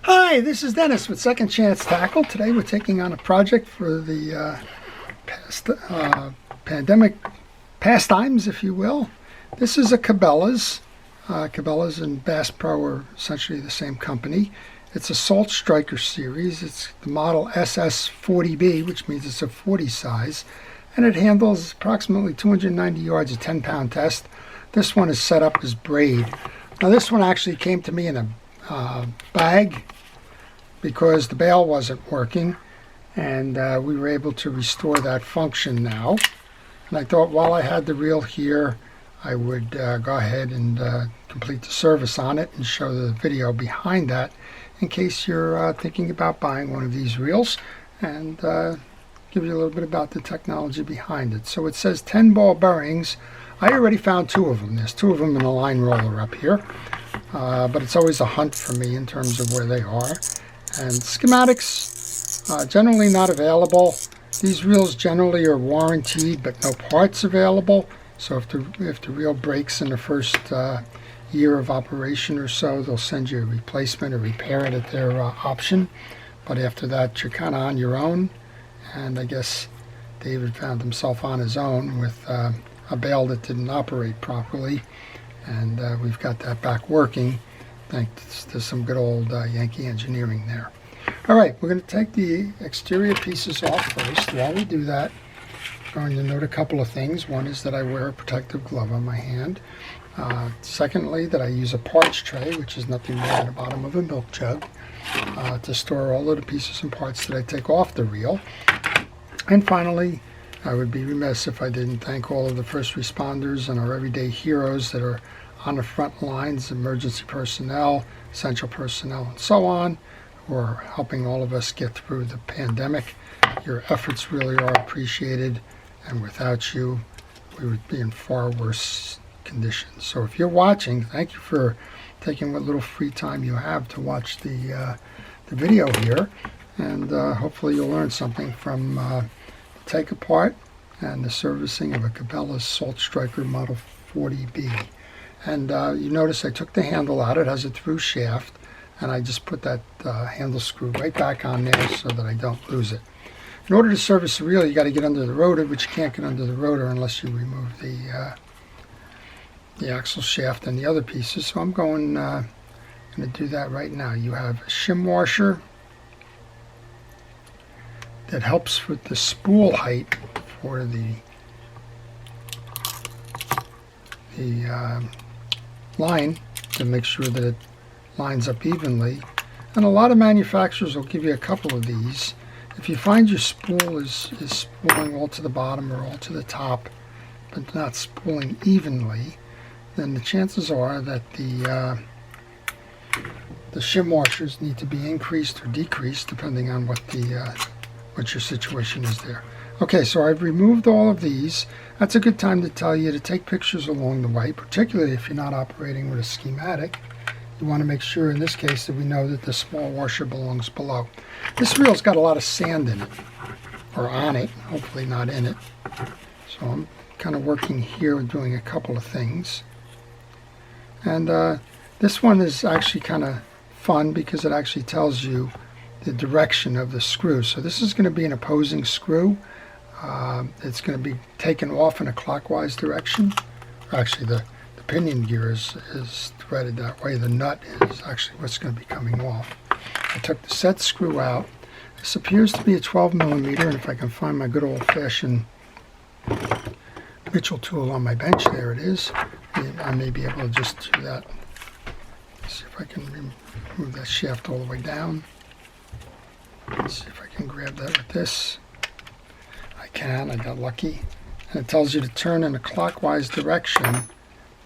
Hi, this is Dennis with Second Chance Tackle. Today we're taking on a project for the pandemic pastimes, if you will. This is a Cabellas. Cabellas and Bass Pro are essentially the same company. It's a Salt Striker series. It's the model SS40B, which means it's a 40 size, and it handles approximately 290 yards, a 10-pound test. This one is set up as braid. Now this one actually came to me in a bag because the bail wasn't working, and we were able to restore that function now. And I thought while I had the reel here, I would go ahead and complete the service on it and show the video behind that in case you're thinking about buying one of these reels, and give you a little bit about the technology behind it. So it says 10 ball bearings. I already found 2 of them. There's 2 of them in a line roller up here. But it's always a hunt for me in terms of where they are. And schematics, generally not available. These reels generally are warranted, but no parts available. So if the reel breaks in the first year of operation or so, they'll send you a replacement or repair it at their option. But after that, you're kind of on your own. And I guess David found himself on his own with a bail that didn't operate properly. And we've got that back working thanks to some good old Yankee engineering there. All right, we're going to take the exterior pieces off first. While we do that, I'm going to note a couple of things. One is that I wear a protective glove on my hand. Secondly, that I use a parts tray, which is nothing more than the bottom of a milk jug, to store all of the pieces and parts that I take off the reel. And finally, I would be remiss if I didn't thank all of the first responders and our everyday heroes that are on the front lines, emergency personnel, essential personnel, and so on, who are helping all of us get through the pandemic. Your efforts really are appreciated, and without you, we would be in far worse conditions. So if you're watching, thank you for taking what little free time you have to watch the video here, and hopefully you'll learn something from take apart and the servicing of a Cabellas Salt Striker Model 40B. And you notice I took the handle out. It has a through shaft, and I just put that handle screw right back on there so that I don't lose it. In order to service the reel, you got to get under the rotor, but you can't get under the rotor unless you remove the axle shaft and the other pieces. So I'm going to do that right now. You have a shim washer that helps with the spool height for the line to make sure that it lines up evenly. And a lot of manufacturers will give you a couple of these. If you find your spool is spooling all to the bottom or all to the top, but not spooling evenly, then the chances are that the shim washers need to be increased or decreased depending on what your situation is there. Okay, so I've removed all of these. That's a good time to tell you to take pictures along the way, particularly if you're not operating with a schematic. You want to make sure in this case that we know that the small washer belongs below. This reel's got a lot of sand in it, or on it, hopefully not in it. So I'm kind of working here and doing a couple of things. And this one is actually kind of fun because it actually tells you the direction of the screw. So this is going to be an opposing screw. It's going to be taken off in a clockwise direction. Actually, the pinion gear is threaded that way. The nut is actually what's going to be coming off. I took the set screw out. This appears to be a 12 millimeter, and if I can find my good old-fashioned Mitchell tool on my bench, there it is. I may be able to just do that. Let's see if I can remove that shaft all the way down. Let's see if I can grab that with this. I can. I got lucky. And it tells you to turn in a clockwise direction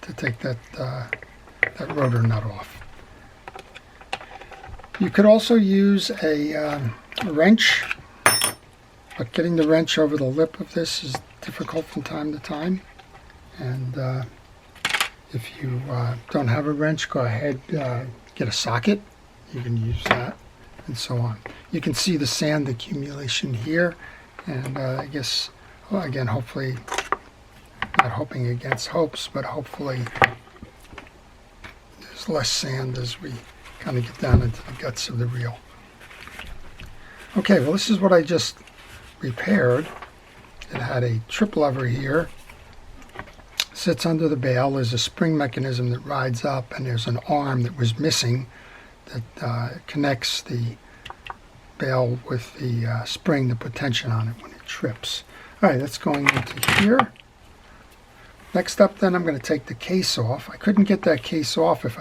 to take that rotor nut off. You could also use a wrench, but getting the wrench over the lip of this is difficult from time to time. And if you don't have a wrench, go ahead, get a socket. You can use that, and so on. You can see the sand accumulation here, and I guess, well, again, hopefully, not hoping against hopes, but hopefully there's less sand as we kind of get down into the guts of the reel. Okay, well, this is what I just repaired. It had a trip lever here, sits under the bail. There's a spring mechanism that rides up, and there's an arm that was missing that connects the bail with the spring to put tension on it when it trips. All right, that's going into here. Next up, then, I'm going to take the case off. I couldn't get that case off if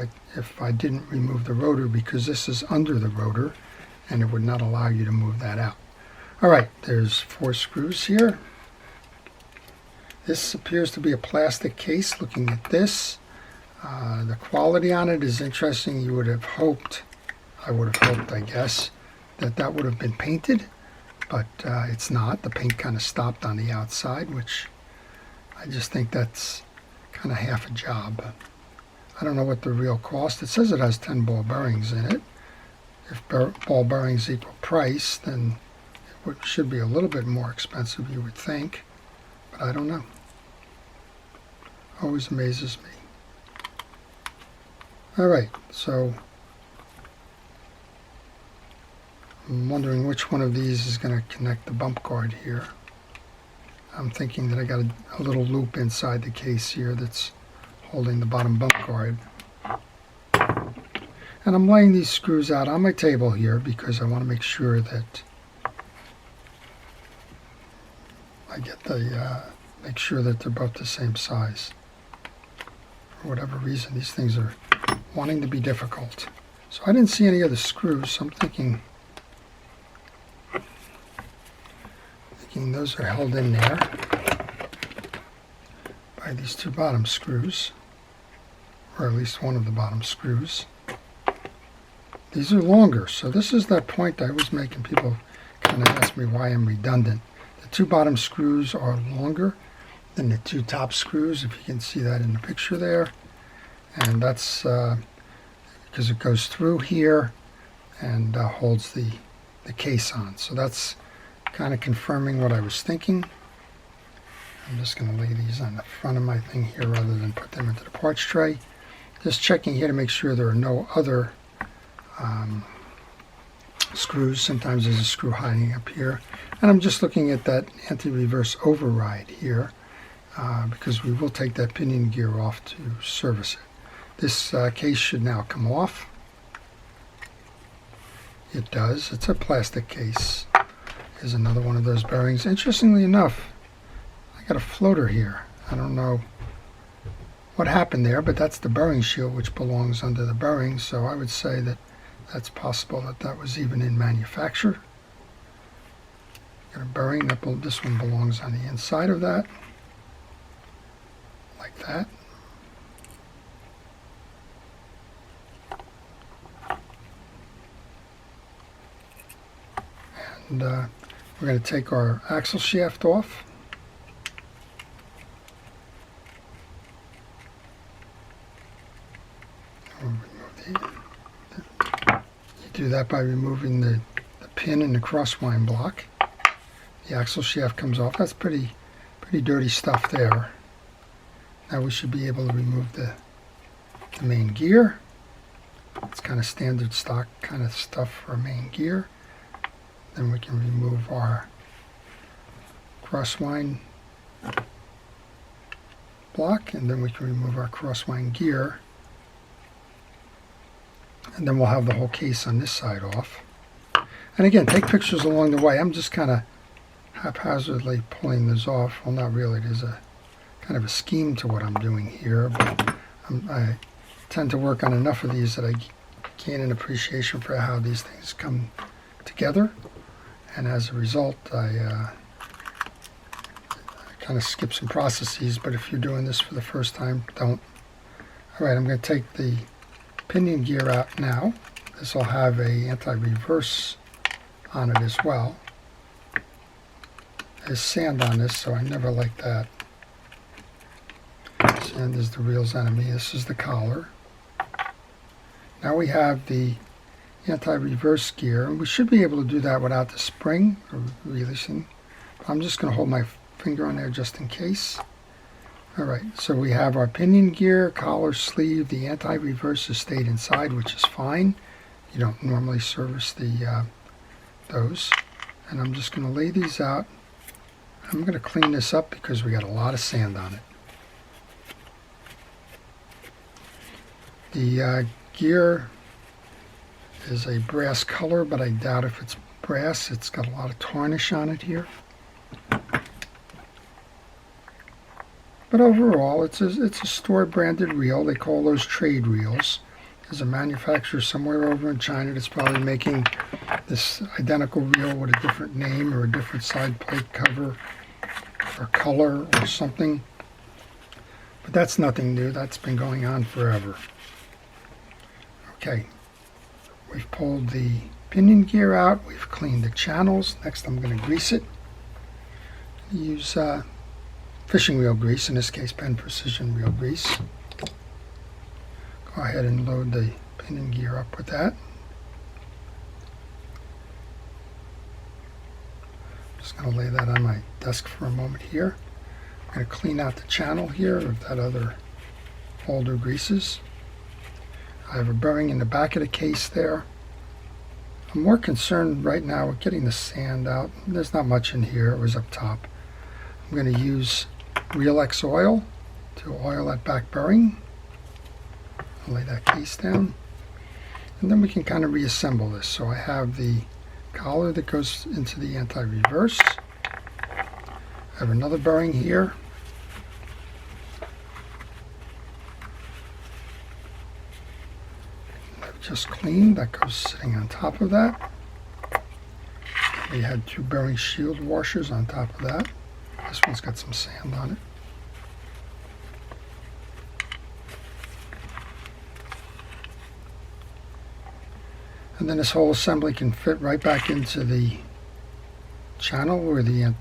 I didn't remove the rotor, because this is under the rotor, and it would not allow you to move that out. All right, there's 4 screws here. This appears to be a plastic case. Looking at this, the quality on it is interesting. You would have hoped, I would have hoped, I guess, that would have been painted, but it's not. The paint kind of stopped on the outside, which I just think that's kind of half a job. I don't know what the real cost. It says it has 10 ball bearings in it. If ball bearings equal price, then it should be a little bit more expensive, you would think, but I don't know. Always amazes me. All right, so I'm wondering which one of these is going to connect the bump guard here. I'm thinking that I got a little loop inside the case here that's holding the bottom bump guard. And I'm laying these screws out on my table here because I want to make sure that I get make sure that they're both the same size. For whatever reason, these things are wanting to be difficult. So I didn't see any other screws, so I'm thinking those are held in there by these 2 bottom screws, or at least one of the bottom screws. These are longer, so this is that point I was making. People kind of ask me why I'm redundant. The 2 bottom screws are longer than the 2 top screws, if you can see that in the picture there, and that's because it goes through here and holds the case on. So that's kind of confirming what I was thinking. I'm just going to lay these on the front of my thing here rather than put them into the parts tray. Just checking here to make sure there are no other screws. Sometimes there's a screw hiding up here. And I'm just looking at that anti-reverse override here because we will take that pinion gear off to service it. This case should now come off. It does. It's a plastic case. Here's another one of those bearings. Interestingly enough, I got a floater here. I don't know what happened there, but that's the bearing shield, which belongs under the bearing, so I would say that that's possible that was even in manufacture. Got a bearing. This one belongs on the inside of that, like that. And we're going to take our axle shaft off. You do that by removing the pin and the crosswind block. The axle shaft comes off. That's pretty dirty stuff there. Now we should be able to remove the main gear. It's kind of standard stock kind of stuff for a main gear. Then we can remove our crosswind block, and then we can remove our crosswind gear. And then we'll have the whole case on this side off. And again, take pictures along the way. I'm just kind of haphazardly pulling this off. Well, not really. There's a kind of a scheme to what I'm doing here, but I tend to work on enough of these that I gain an appreciation for how these things come together. And as a result, I kind of skip some processes, but if you're doing this for the first time, don't. All right, I'm going to take the pinion gear out now. This will have a anti-reverse on it as well. There's sand on this, so I never like that. Sand is the reel's enemy. This is the collar. Now we have the anti-reverse gear, and we should be able to do that without the spring or releasing. I'm just going to hold my finger on there just in case. Alright, so we have our pinion gear, collar, sleeve. The anti-reverse has stayed inside, which is fine. You don't normally service those. And I'm just going to lay these out. I'm going to clean this up because we got a lot of sand on it. The gear is a brass color, but I doubt if it's brass. It's got a lot of tarnish on it here. But overall, it's a store branded reel. They call those trade reels. There's a manufacturer somewhere over in China that's probably making this identical reel with a different name or a different side plate cover or color or something. But that's nothing new. That's been going on forever. Okay, we've pulled the pinion gear out. We've cleaned the channels. Next, I'm going to grease it. Use fishing reel grease, in this case Penn Precision reel grease. Go ahead and load the pinion gear up with that. Just going to lay that on my desk for a moment here. I'm going to clean out the channel here of that other older greases. I have a bearing in the back of the case there. I'm more concerned right now with getting the sand out. There's not much in here. It was up top. I'm going to use Real X oil to oil that back bearing. I'll lay that case down. And then we can kind of reassemble this. So I have the collar that goes into the anti-reverse. I have another bearing here. I've just cleaned. That goes sitting on top of that. We had two bearing shield washers on top of that. This one's got some sand on it. And then this whole assembly can fit right back into the channel where the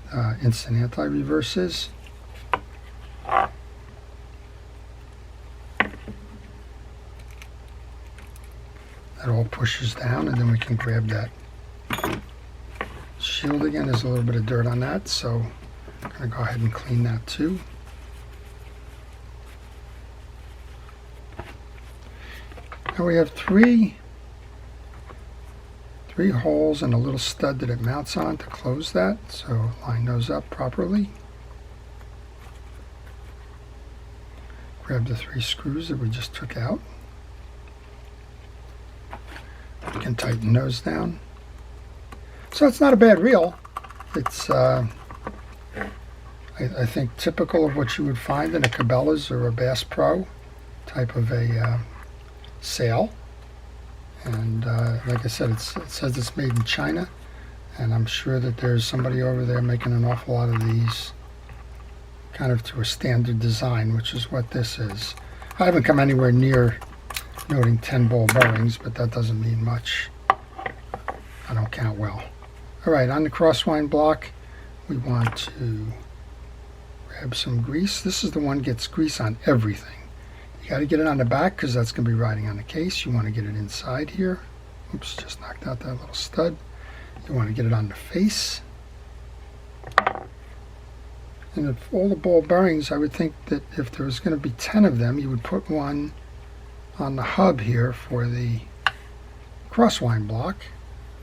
instant anti-reverse is. That all pushes down, and then we can grab that shield again. There's a little bit of dirt on that, so I'm going to go ahead and clean that too. Now we have three holes and a little stud that it mounts on to close that, so line those up properly. Grab the 3 screws that we just took out. We can tighten those down. So it's not a bad reel. It's I think typical of what you would find in a Cabela's or a Bass Pro type of a sail. And like I said, it says it's made in China, and I'm sure that there's somebody over there making an awful lot of these kind of to a standard design, which is what this is. I haven't come anywhere near noting 10 ball bearings, but that doesn't mean much. I don't count well. Alright, on the Crosswind block, we want to grab some grease. This is the one that gets grease on everything. You got to get it on the back because that's going to be riding on the case. You want to get it inside here. Oops, just knocked out that little stud. You want to get it on the face. And if all the ball bearings, I would think that if there was going to be 10 of them, you would put one on the hub here for the Crosswind block.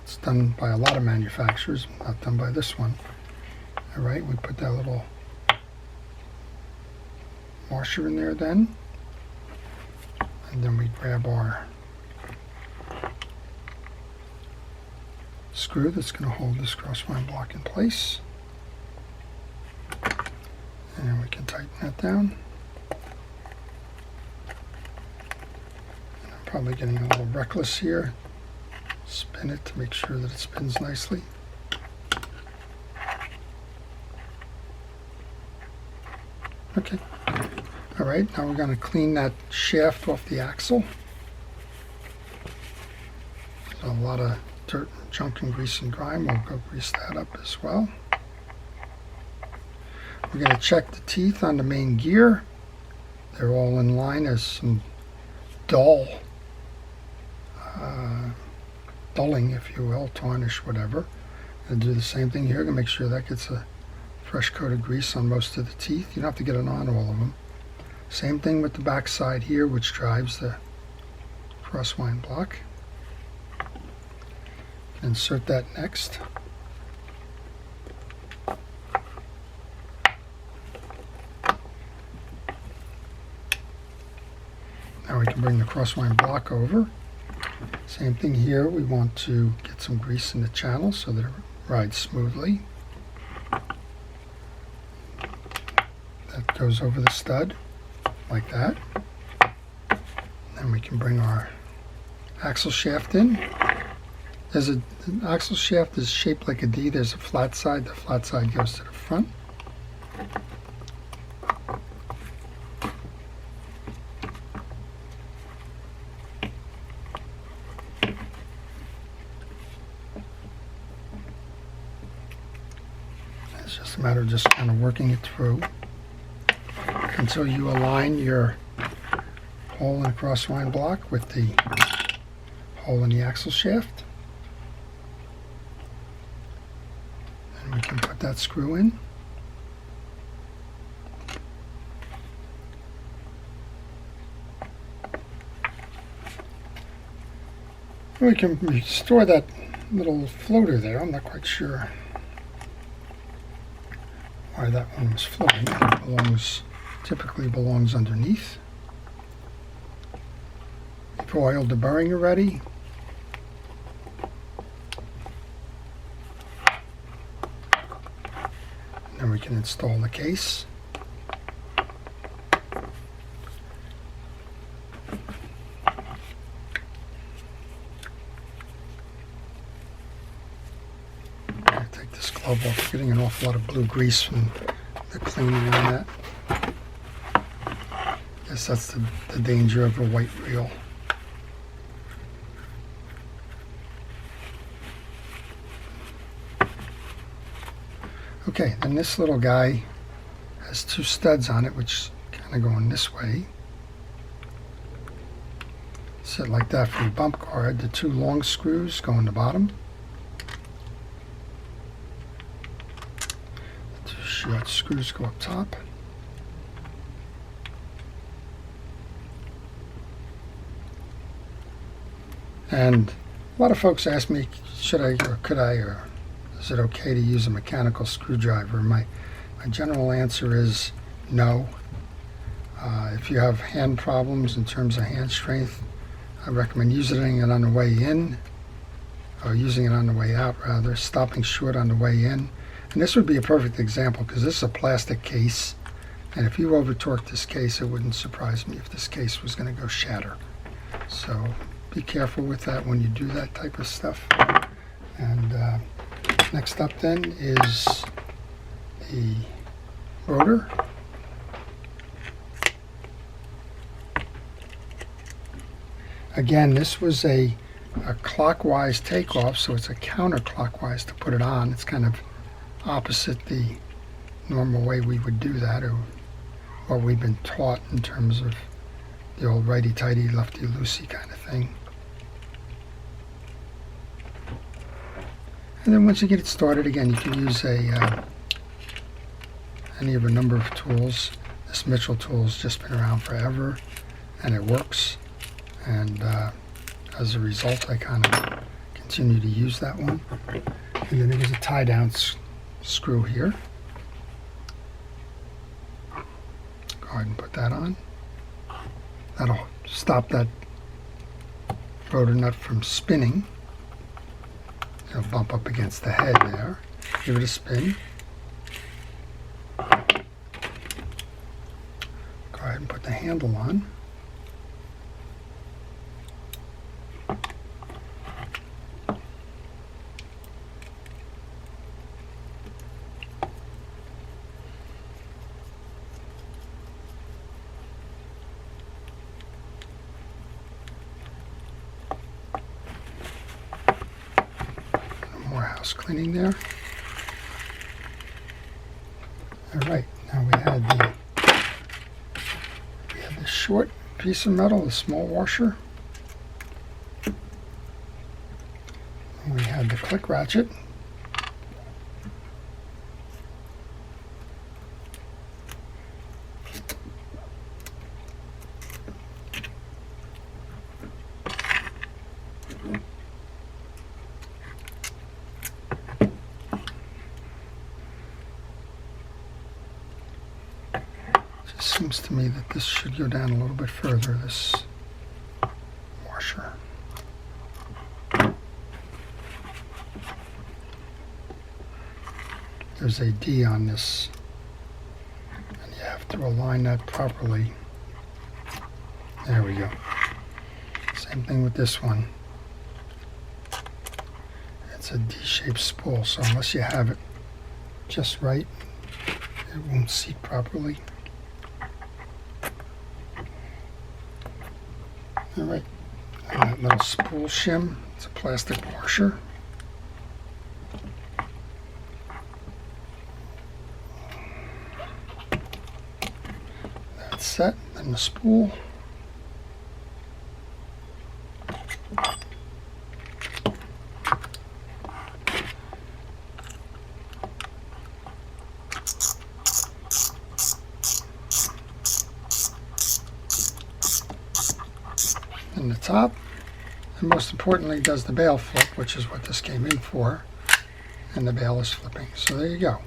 It's done by a lot of manufacturers, not done by this one. Alright, we put that little washer in there then. And then we grab our screw that's going to hold this Crosswind block in place. And we can tighten that down. And I'm probably getting a little reckless here. Spin it to make sure that it spins nicely. Okay. Alright, now we're going to clean that shaft off the axle. There's a lot of dirt, junk, and grease and grime. We'll go grease that up as well. We're going to check the teeth on the main gear. They're all in line. There's some dulling, if you will, tarnish, whatever. And do the same thing here to make sure that gets a fresh coat of grease on most of the teeth. You don't have to get it on all of them. Same thing with the back side here, which drives the crosswind block. Insert that next. Now we can bring the crosswind block over. Same thing here, we want to get some grease in the channel so that it rides smoothly. That goes over the stud like that. Then we can bring our axle shaft in. The axle shaft is shaped like a D. There's a flat side. The flat side goes to the front. It's just a matter of just kind of working it through until you align your hole in the crosswind block with the hole in the axle shaft. And we can put that screw in. We can restore that little floater there. I'm not quite sure why that one was floating. It typically belongs underneath. You've oiled the bearing already. Then we can install the case. Take this glove off, getting an awful lot of blue grease from the cleaning on that. Guess that's the danger of a white reel. Okay, then this little guy has two studs on it, which kind of going this way. Set like that for the bump guard. The two long screws go in the bottom. The two short screws go up top. And a lot of folks ask me, should I or could I, or is it okay to use a mechanical screwdriver? My general answer is no. If you have hand problems in terms of hand strength, I recommend using it on the way in, or using it on the way out rather, stopping short on the way in. And this would be a perfect example because this is a plastic case, and if you over torque this case, it wouldn't surprise me if this case was going to go shatter. So be careful with that when you do that type of stuff. And next up then is the rotor. Again, this was a clockwise takeoff, so it's a counterclockwise to put it on. It's kind of opposite the normal way we would do that, or what we've been taught in terms of the old righty-tighty, lefty-loosey kind of thing. And then once you get it started, again, you can use any of a number of tools. This Mitchell tool has just been around forever, and it works. And as a result, I kind of continue to use that one. And then there's a tie-down screw here. Go ahead and put that on. That'll stop that rotor nut from spinning. It'll bump up against the head there. Give it a spin. Go ahead and put the handle on. House cleaning there. All right, now we had the short piece of metal, the small washer. And we had the click ratchet. Just seems to me that this should go down a little bit further, this washer. There's a D on this, and you have to align that properly. There we go. Same thing with this one. It's a D-shaped spool, so unless you have it just right, it won't seat properly. All right, and that little spool shim, it's a plastic washer. That's set, then the spool. And the top, and most importantly does the bail flip, which is what this came in for, and the bail is flipping. So there you go.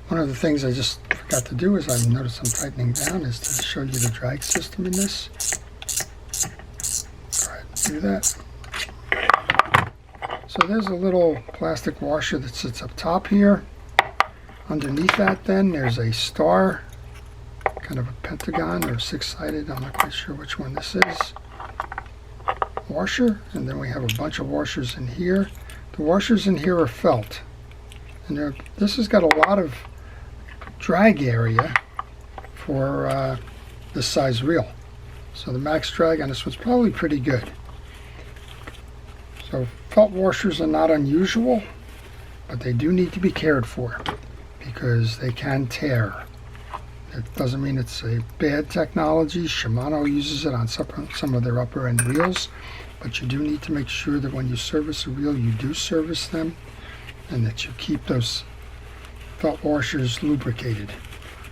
One of the things I just forgot to do is I noticed I'm tightening down is to show you the drag system in this. Go ahead and do that. So there's a little plastic washer that sits up top here. Underneath that then there's a star, kind of a pentagon or six-sided, I'm not quite sure which one this is, washer, and then we have a bunch of washers in here. The washers in here are felt, and this has got a lot of drag area for this size reel. So the max drag on this one's probably pretty good. So felt washers are not unusual, but they do need to be cared for because they can tear. It doesn't mean it's a bad technology. Shimano uses it on some of their upper end reels, but you do need to make sure that when you service a reel, you do service them and that you keep those felt washers lubricated,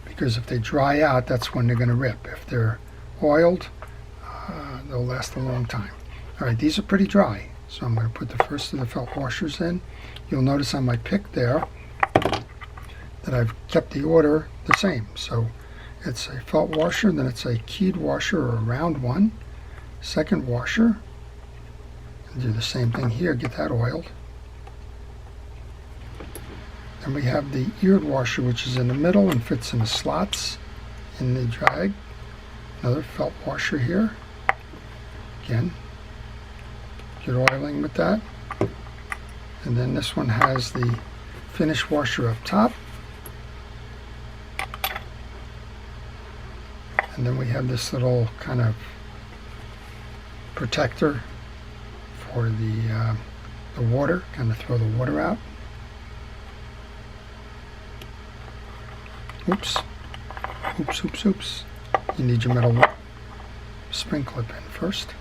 because if they dry out, that's when they're going to rip. If they're oiled, they'll last a long time. All right, these are pretty dry, so I'm going to put the first of the felt washers in. You'll notice on my pick there that I've kept the order the same. So it's a felt washer, then it's a keyed washer or a round one, second washer, and do the same thing here, get that oiled. And we have the eared washer, which is in the middle and fits in the slots in the drag. Another felt washer here. Again, get oiling with that. And then this one has the finish washer up top. And then we have this little kind of protector for the water, kind of throw the water out. Oops. Oops, oops, oops. You need your metal spring clip in first.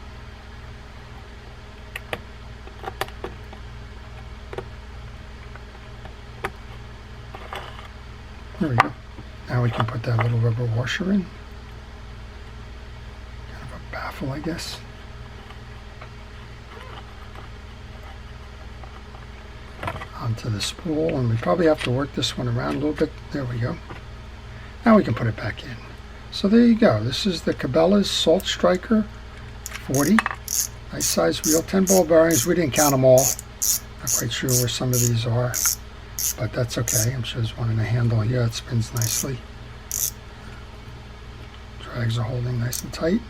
There we go. Now we can put that little rubber washer in. Kind of a baffle, I guess. Onto the spool, and we probably have to work this one around a little bit. There we go. Now we can put it back in. So there you go. This is the Cabellas Salt Striker 40. Nice size reel, 10 ball bearings. We didn't count them all. Not quite sure where some of these are, but that's okay. I'm sure there's one in the handle here that spins nicely. Drags are holding nice and tight.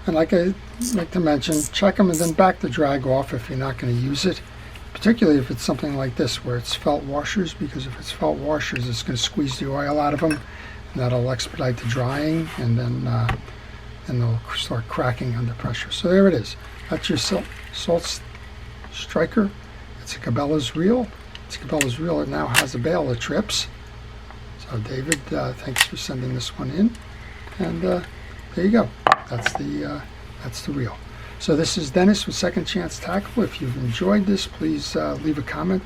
And like I like to mention, check them and then back the drag off if you're not going to use it. Particularly if it's something like this where it's felt washers, because if it's felt washers, it's going to squeeze the oil out of them, and that'll expedite the drying, and then they'll start cracking under pressure. So there it is. That's your Salt Striker. It's a Cabela's reel. It's a Cabela's reel. It now has a bail that trips. So David, thanks for sending this one in, and there you go. That's the reel. So this is Dennis with Second Chance Tackle. If you've enjoyed this, please leave a comment.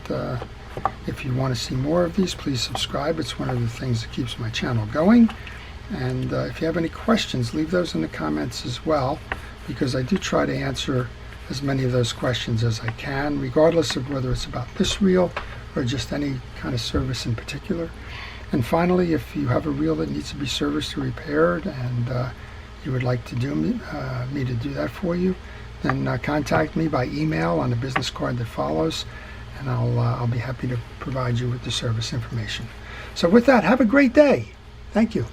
If you want to see more of these, please subscribe. It's one of the things that keeps my channel going. And if you have any questions, leave those in the comments as well, because I do try to answer as many of those questions as I can, regardless of whether it's about this reel or just any kind of service in particular. And finally, if you have a reel that needs to be serviced or repaired and you would like to do me to do that for you, then contact me by email on the business card that follows, and I'll be happy to provide you with the service information. So with that, have a great day. Thank you.